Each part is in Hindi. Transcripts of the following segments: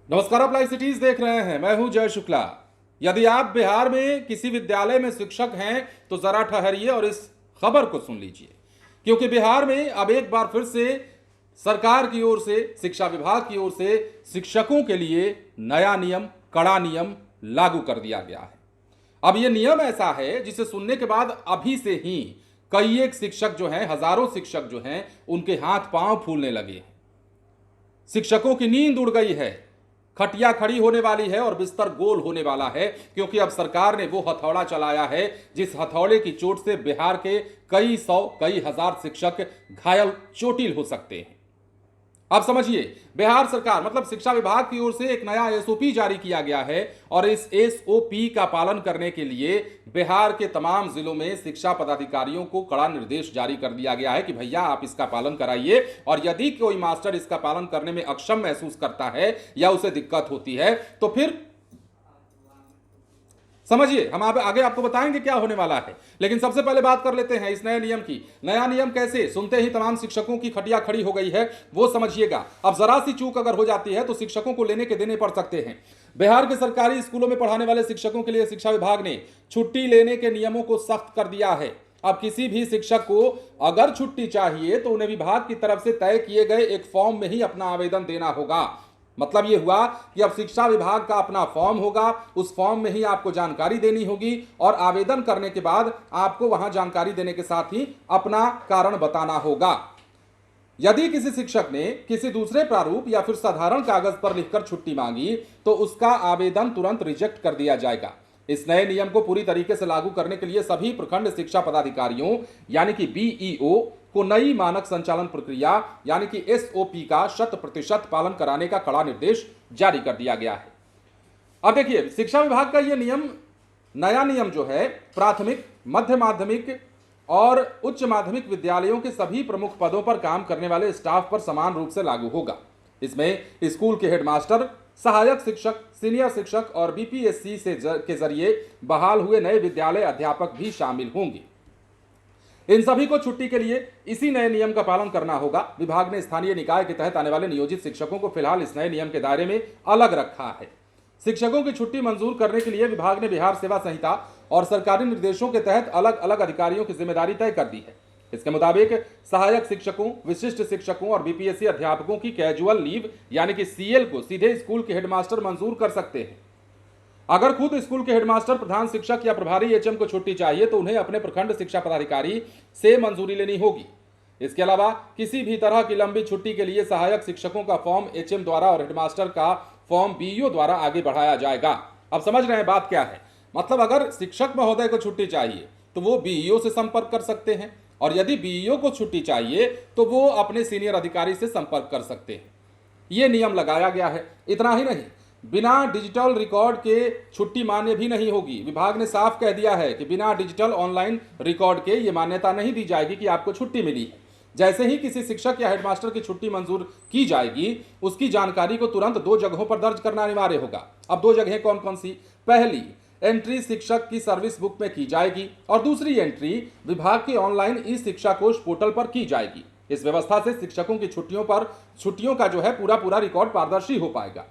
नमस्कार, आप लाइव सिटीज देख रहे हैं। मैं हूं जय शुक्ला। यदि आप बिहार में किसी विद्यालय में शिक्षक हैं तो जरा ठहरिए और इस खबर को सुन लीजिए, क्योंकि बिहार में अब एक बार फिर से सरकार की ओर से, शिक्षा विभाग की ओर से शिक्षकों के लिए नया नियम, कड़ा नियम लागू कर दिया गया है। अब यह नियम ऐसा है जिसे सुनने के बाद अभी से ही कई एक शिक्षक जो हैं, हजारों शिक्षक जो हैं, उनके हाथ पांव फूलने लगे हैं। शिक्षकों की नींद उड़ गई है, खटिया खड़ी होने वाली है और बिस्तर गोल होने वाला है, क्योंकि अब सरकार ने वो हथौड़ा चलाया है जिस हथौड़े की चोट से बिहार के कई सौ, कई हजार शिक्षक घायल, चोटिल हो सकते हैं। अब समझिए, बिहार सरकार मतलब शिक्षा विभाग की ओर से एक नया एसओपी जारी किया गया है और इस एसओपी का पालन करने के लिए बिहार के तमाम जिलों में शिक्षा पदाधिकारियों को कड़ा निर्देश जारी कर दिया गया है कि भैया आप इसका पालन कराइए, और यदि कोई मास्टर इसका पालन करने में अक्षम महसूस करता है या उसे दिक्कत होती है तो फिर समझिए, हम आगे आपको बताएंगे क्या होने वाला है। लेकिन सबसे पहले बात कर लेते हैं इस नए नियम की। नया नियम कैसे? सुनते ही तमाम शिक्षकों की खटिया खड़ी हो गई है, वो समझिएगा। अब जरा सी चूक अगर हो जाती है तो शिक्षकों को लेने के देने पड़ सकते हैं। बिहार के सरकारी स्कूलों में पढ़ाने वाले शिक्षकों के लिए शिक्षा विभाग ने छुट्टी लेने के नियमों को सख्त कर दिया है। अब किसी भी शिक्षक को अगर छुट्टी चाहिए तो उन्हें विभाग की तरफ से तय किए गए एक फॉर्म में ही अपना आवेदन देना होगा। मतलब यह हुआ कि अब शिक्षा विभाग का अपना फॉर्म होगा, उस फॉर्म में ही आपको जानकारी देनी होगी और आवेदन करने के बाद आपको वहां जानकारी देने के साथ ही अपना कारण बताना होगा। यदि किसी शिक्षक ने किसी दूसरे प्रारूप या फिर साधारण कागज पर लिखकर छुट्टी मांगी तो उसका आवेदन तुरंत रिजेक्ट कर दिया जाएगा। इस नए नियम को पूरी तरीके से लागू करने के लिए सभी प्रखंड शिक्षा पदाधिकारियों यानी कि बीईओ को नई मानक संचालन प्रक्रिया यानी कि एसओपी का 100% पालन कराने का कड़ा निर्देश जारी कर दिया गया है। अब देखिए, शिक्षा विभाग का यह नियम, नया नियम जो है, प्राथमिक, मध्य माध्यमिक और उच्च माध्यमिक विद्यालयों के सभी प्रमुख पदों पर काम करने वाले स्टाफ पर समान रूप से लागू होगा। इसमें स्कूल के हेडमास्टर, सहायक शिक्षक, सीनियर शिक्षक और बीपीएससी के जरिए बहाल हुए नए विद्यालय अध्यापक भी शामिल होंगे। इन सभी को छुट्टी के लिए इसी नए नियम का पालन करना होगा। विभाग ने स्थानीय निकाय के तहत आने वाले नियोजित शिक्षकों को फिलहाल इस नए नियम के दायरे में अलग रखा है। शिक्षकों की छुट्टी मंजूर करने के लिए विभाग ने बिहार सेवा संहिता और सरकारी निर्देशों के तहत अलग अलग अधिकारियों की जिम्मेदारी तय कर दी है। इसके मुताबिक सहायक शिक्षकों, विशिष्ट शिक्षकों और बीपीएससी अध्यापकों की कैजुअल लीव यानी कि सीएल को सीधे स्कूल के हेडमास्टर मंजूर कर सकते हैं। अगर खुद स्कूल के हेडमास्टर, प्रधान शिक्षक या प्रभारी एचएम को छुट्टी चाहिए तो उन्हें अपने प्रखंड शिक्षा पदाधिकारी से मंजूरी लेनी होगी। इसके अलावा किसी भी तरह की लंबी छुट्टी के लिए सहायक शिक्षकों का फॉर्म एचएम द्वारा और हेडमास्टर का फॉर्म बीईओ द्वारा आगे बढ़ाया जाएगा। अब समझ रहे हैं बात क्या है? मतलब अगर शिक्षक महोदय को छुट्टी चाहिए तो वो बीईओ से संपर्क कर सकते हैं, और यदि बीईओ को छुट्टी चाहिए तो वो अपने सीनियर अधिकारी से संपर्क कर सकते हैं। ये नियम लगाया गया है। इतना ही नहीं, बिना डिजिटल रिकॉर्ड के छुट्टी मान्य भी नहीं होगी। विभाग ने साफ कह दिया है कि बिना डिजिटल ऑनलाइन रिकॉर्ड के ये मान्यता नहीं दी जाएगी कि आपको छुट्टी मिली है। जैसे ही किसी शिक्षक या हेडमास्टर की छुट्टी मंजूर की जाएगी, उसकी जानकारी को तुरंत 2 जगहों पर दर्ज करना अनिवार्य होगा। अब 2 जगहें कौन कौन सी? पहली एंट्री शिक्षक की सर्विस बुक में की जाएगी और दूसरी एंट्री विभाग के ऑनलाइन ई शिक्षा कोष पोर्टल पर की जाएगी। इस व्यवस्था से शिक्षकों की छुट्टियों का जो है पूरा रिकॉर्ड पारदर्शी हो पाएगा।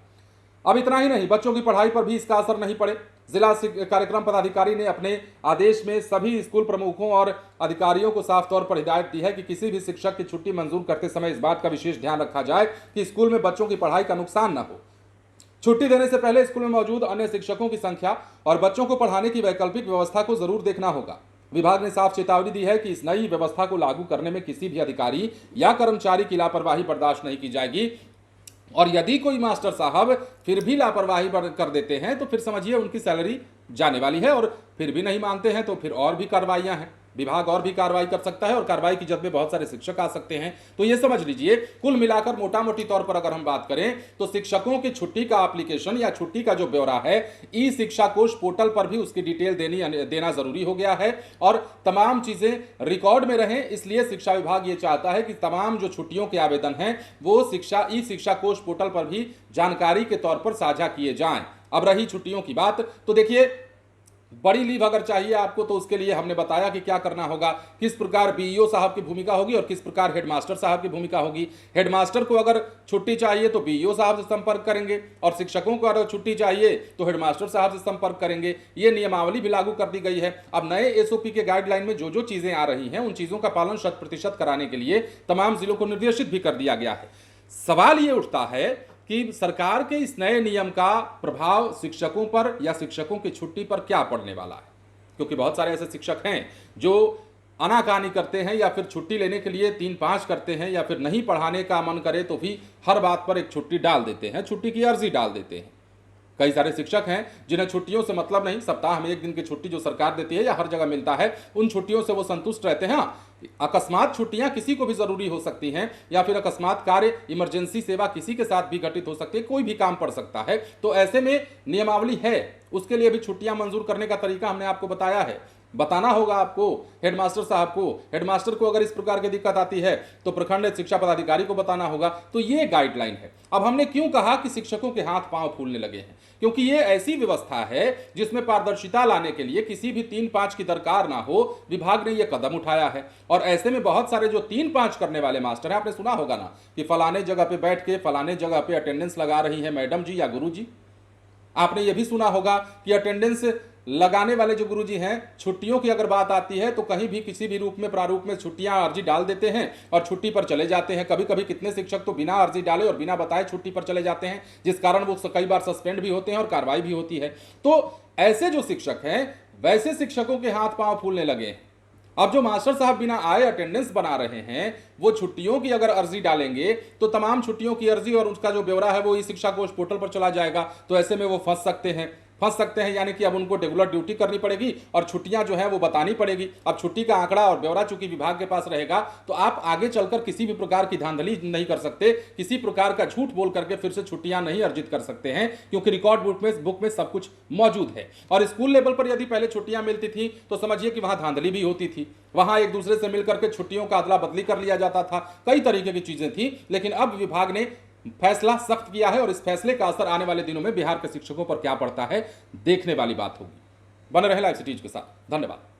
अब इतना ही नहीं, बच्चों की पढ़ाई पर भी इसका असर नहीं पड़े। जिला कार्यक्रम पदाधिकारी ने अपने आदेश में सभी स्कूल प्रमुखों और अधिकारियों को साफ तौर पर हिदायत दी है कि किसी भी शिक्षक की छुट्टी मंजूर करते समय इस बात का विशेष ध्यान रखा जाए कि स्कूल में बच्चों की पढ़ाई का नुकसान न हो। छुट्टी देने से पहले स्कूल में मौजूद अन्य शिक्षकों की संख्या और बच्चों को पढ़ाने की वैकल्पिक व्यवस्था को जरूर देखना होगा। विभाग ने साफ चेतावनी दी है कि इस नई व्यवस्था को लागू करने में किसी भी अधिकारी या कर्मचारी की लापरवाही बर्दाश्त नहीं की जाएगी, और यदि कोई मास्टर साहब फिर भी लापरवाही कर देते हैं तो फिर समझिए उनकी सैलरी जाने वाली है, और फिर भी नहीं मानते हैं तो फिर और भी कार्रवाइयां हैं। विभाग और भी कार्रवाई कर सकता है और कार्रवाई की जद में बहुत सारे शिक्षक आ सकते हैं। तो ये समझ लीजिए, कुल मिलाकर मोटा मोटी तौर पर अगर हम बात करें तो शिक्षकों की छुट्टी का एप्लीकेशन या छुट्टी का जो ब्यौरा है ई शिक्षा कोष पोर्टल पर भी उसकी डिटेल देना जरूरी हो गया है, और तमाम चीजें रिकॉर्ड में रहें। इसलिए शिक्षा विभाग ये चाहता है कि तमाम जो छुट्टियों के आवेदन हैं वो ई शिक्षा कोष पोर्टल पर भी जानकारी के तौर पर साझा किए जाएं। अब रही छुट्टियों की बात, तो देखिए, बड़ी लीव अगर चाहिए आपको तो उसके लिए हमने बताया कि क्या करना होगा, किस प्रकार बीईओ साहब की भूमिका होगी और किस प्रकार हेडमास्टर साहब की भूमिका होगी। हेडमास्टर को अगर छुट्टी चाहिए तो बीईओ साहब से संपर्क करेंगे और शिक्षकों को अगर छुट्टी चाहिए तो हेडमास्टर साहब से संपर्क करेंगे। ये नियमावली भी लागू कर दी गई है। अब नए एसओपी के गाइडलाइन में जो जो चीजें आ रही हैं उन चीजों का पालन 100% कराने के लिए तमाम जिलों को निर्देशित भी कर दिया गया है। सवाल ये उठता है कि सरकार के इस नए नियम का प्रभाव शिक्षकों पर या शिक्षकों की छुट्टी पर क्या पड़ने वाला है, क्योंकि बहुत सारे ऐसे शिक्षक हैं जो आनाकानी करते हैं या फिर छुट्टी लेने के लिए 3-5 करते हैं या फिर नहीं पढ़ाने का मन करे तो भी हर बात पर एक छुट्टी डाल देते हैं, छुट्टी की अर्जी डाल देते हैं। कई सारे शिक्षक हैं जिन्हें छुट्टियों से मतलब नहीं, सप्ताह में 1 दिन की छुट्टी जो सरकार देती है या हर जगह मिलता है उन छुट्टियों से वो संतुष्ट रहते हैं। अकस्मात छुट्टियां किसी को भी जरूरी हो सकती हैं या फिर अकस्मात कार्य इमरजेंसी सेवा किसी के साथ भी घटित हो सकती है, कोई भी काम पड़ सकता है, तो ऐसे में नियमावली है, उसके लिए भी छुट्टियां मंजूर करने का तरीका हमने आपको बताया है। बताना होगा आपको हेडमास्टर साहब को, हेडमास्टर को अगर इस प्रकार की दिक्कत आती है तो प्रखंड शिक्षा पदाधिकारी को बताना होगा। तो ये गाइडलाइन है। अब हमने क्यों कहा कि शिक्षकों के हाथ पांव फूलने लगे हैं, क्योंकि ये ऐसी व्यवस्था है जिसमें पारदर्शिता लाने के लिए किसी भी 3-5 की दरकार ना हो, विभाग ने यह कदम उठाया है। और ऐसे में बहुत सारे जो 3-5 करने वाले मास्टर हैं, आपने सुना होगा ना कि फलाने जगह पे बैठ के फलाने जगह पे अटेंडेंस लगा रही है मैडम जी या गुरु जी। आपने यह भी सुना होगा कि अटेंडेंस लगाने वाले जो गुरुजी हैं, छुट्टियों की अगर बात आती है तो कहीं भी किसी भी रूप में प्रारूप में छुट्टियां अर्जी डाल देते हैं और छुट्टी पर चले जाते हैं। कभी कभी कितने शिक्षक तो बिना अर्जी डाले और बिना बताए छुट्टी पर चले जाते हैं, जिस कारण वो कई बार सस्पेंड भी होते हैं और कार्रवाई भी होती है। तो ऐसे जो शिक्षक हैं वैसे शिक्षकों के हाथ पांव फूलने लगे हैं। अब जो मास्टर साहब बिना आए अटेंडेंस बना रहे हैं, वो छुट्टियों की अगर अर्जी डालेंगे तो तमाम छुट्टियों की अर्जी और उसका जो ब्यौरा है वो ई शिक्षा कोष पोर्टल पर चला जाएगा। तो ऐसे में वो फंस सकते हैं, यानी कि अब उनको रेगुलर ड्यूटी करनी पड़ेगी और छुट्टियां जो है वो बतानी पड़ेगी। अब छुट्टी का आंकड़ा और ब्यौरा चूंकि विभाग के पास रहेगा तो आप आगे चलकर किसी भी प्रकार की धांधली नहीं कर सकते, किसी प्रकार का झूठ बोल करके फिर से छुट्टियां नहीं अर्जित कर सकते हैं, क्योंकि रिकॉर्ड बुक में सब कुछ मौजूद है। और स्कूल लेवल पर यदि पहले छुट्टियां मिलती थी तो समझिए कि वहां धांधली भी होती थी, वहां एक दूसरे से मिलकर के छुट्टियों का अदला बदली कर लिया जाता था, कई तरीके की चीजें थी। लेकिन अब विभाग ने फैसला सख्त किया है और इस फैसले का असर आने वाले दिनों में बिहार के शिक्षकों पर क्या पड़ता है देखने वाली बात होगी। बने रहे लाइव सिटीज के साथ। धन्यवाद।